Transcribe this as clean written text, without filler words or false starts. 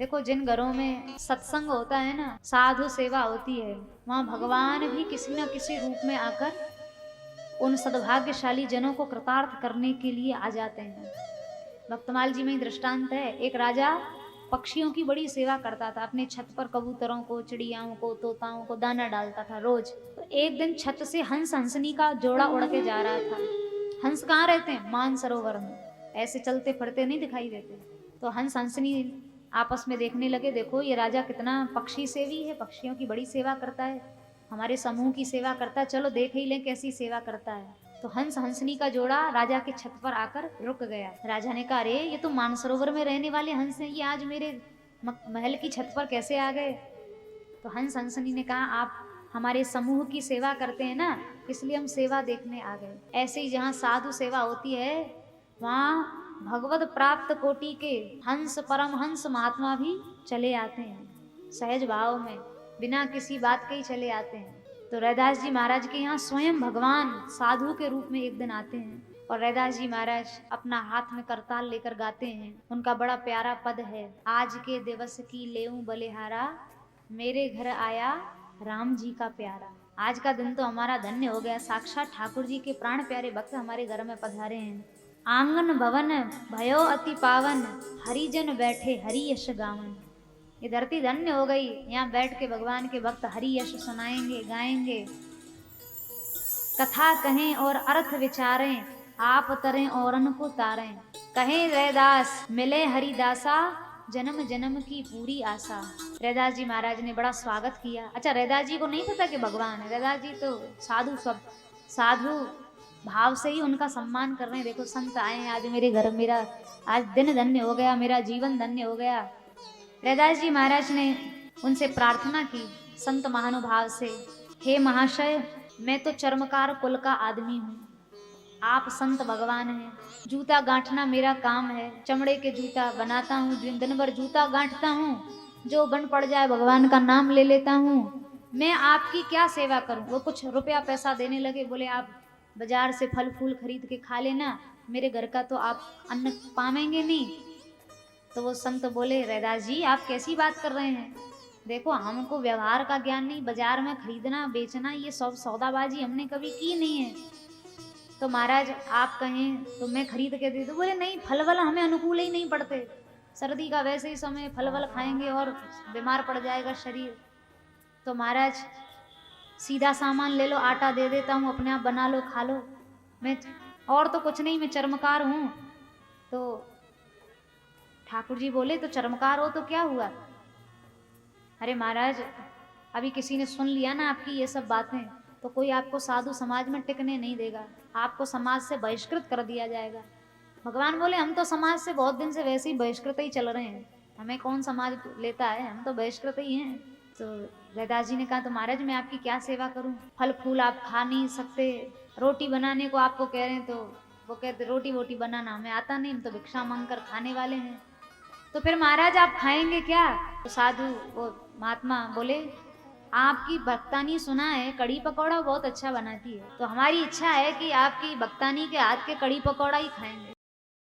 देखो, जिन घरों में सत्संग होता है ना, साधु सेवा होती है, वहाँ भगवान भी किसी न किसी रूप में आकर उन सद्भाग्यशाली जनों को कृतार्थ करने के लिए आ जाते हैं। भक्तमाल जी में ही दृष्टांत है। एक राजा पक्षियों की बड़ी सेवा करता था। अपने छत पर कबूतरों को, चिड़ियाओं को, तोताओं को दाना डालता था रोज। तो एक दिन छत से हंस हंसनी का जोड़ा उड़ के जा रहा था। हंस कहाँ रहते हैं? मानसरोवर में। ऐसे चलते फिरते नहीं दिखाई देते। तो हंस हंसनी आपस में देखने लगे, देखो ये राजा कितना पक्षी सेवी है, पक्षियों की बड़ी सेवा करता है, हमारे समूह की सेवा करता है, चलो देख ही लें कैसी सेवा करता है। तो हंस हंसनी का जोड़ा राजा के छत पर आकर रुक गया। राजा ने कहा, अरे ये तो मानसरोवर में रहने वाले हंस हैं, ये आज मेरे महल की छत पर कैसे आ गए? तो हंस हंसनी ने कहा, आप हमारे समूह की सेवा करते हैं ना, इसलिए हम सेवा देखने आ गए। ऐसे ही जहाँ साधु सेवा होती है, वहाँ भगवत प्राप्त कोटि के हंस, परम हंस महात्मा भी चले आते हैं, सहज भाव में, बिना किसी बात के ही चले आते हैं। तो रैदास जी महाराज के यहाँ स्वयं भगवान साधु के रूप में एक दिन आते हैं, और रैदास जी महाराज अपना हाथ में करताल लेकर गाते हैं। उनका बड़ा प्यारा पद है, आज के दिवस की लेऊं बलिहारा, मेरे घर आया राम जी का प्यारा। आज का दिन तो हमारा धन्य हो गया, साक्षात ठाकुर जी के प्राण प्यारे भक्त हमारे घर में पधारे हैं। आंगन भवन भयो अति पावन, हरिजन बैठे हरि यश गावन। ये धरती धन्य हो गई, यहाँ बैठ के भगवान के भक्त हरि यश सुनाएंगे, गाएंगे, कथा कहें और अर्थ विचारें, आप तरें और को तारें। कहें रैदास मिले हरिदासा, जन्म जन्म की पूरी आशा। रैदास जी महाराज ने बड़ा स्वागत किया। अच्छा, रैदास जी को नहीं पता कि भगवान है, रैदास जी तो साधु भाव से ही उनका सम्मान कर रहे हैं। देखो, संत आए हैं आज मेरे घर, मेरा आज दिन धन्य हो गया, मेरा जीवन धन्य हो गया। रैदास जी महाराज ने उनसे प्रार्थना की संत महानुभाव से, हे महाशय, मैं तो चर्मकार कुल का आदमी हूँ, आप संत भगवान हैं, जूता गांठना मेरा काम है, चमड़े के जूता बनाता हूँ, दिन भर जूता गांठता हूँ, जो बन पड़ जाए भगवान का नाम ले लेता हूँ, मैं आपकी क्या सेवा करूँ? वो कुछ रुपया पैसा देने लगे, बोले आप बाजार से फल फूल खरीद के खा लेना, मेरे घर का तो आप अन्न पावेंगे नहीं। तो वो संत बोले, रैदास जी आप कैसी बात कर रहे हैं? देखो, हमको व्यवहार का ज्ञान नहीं, बाजार में खरीदना बेचना ये सब सौदाबाजी हमने कभी की नहीं है। तो महाराज आप कहें तो मैं खरीद के दे दूं। बोले नहीं, फल वल हमें अनुकूल ही नहीं पड़ते, सर्दी का वैसे ही समय, फल वल खाएंगे और बीमार पड़ जाएगा शरीर। तो महाराज सीधा सामान ले लो, आटा दे देता हूँ, अपने आप बना लो, खा लो, मैं और तो कुछ नहीं, मैं चर्मकार हूँ। तो ठाकुर जी बोले, तो चर्मकार हो तो क्या हुआ? अरे महाराज, अभी किसी ने सुन लिया ना आपकी ये सब बातें, तो कोई आपको साधु समाज में टिकने नहीं देगा, आपको समाज से बहिष्कृत कर दिया जाएगा। भगवान बोले, हम तो समाज से बहुत दिन से वैसे ही बहिष्कृत ही चल रहे हैं, हमें कौन समाज लेता है, हम तो बहिष्कृत ही हैं। तो रैदास जी ने कहा, तो महाराज मैं आपकी क्या सेवा करूं? फल फूल आप खा नहीं सकते, रोटी बनाने को आपको कह रहे हैं, तो वो कहते रोटी वोटी बनाना हमें आता नहीं, हम तो भिक्षा मांग कर खाने वाले हैं। तो फिर महाराज आप खाएंगे क्या? तो साधु वो महात्मा बोले, आपकी भक्तानी सुना है कड़ी पकौड़ा बहुत अच्छा बनाती है, तो हमारी इच्छा है कि आपकी भक्तानी के हाथ के कड़ी पकौड़ा ही खाएंगे।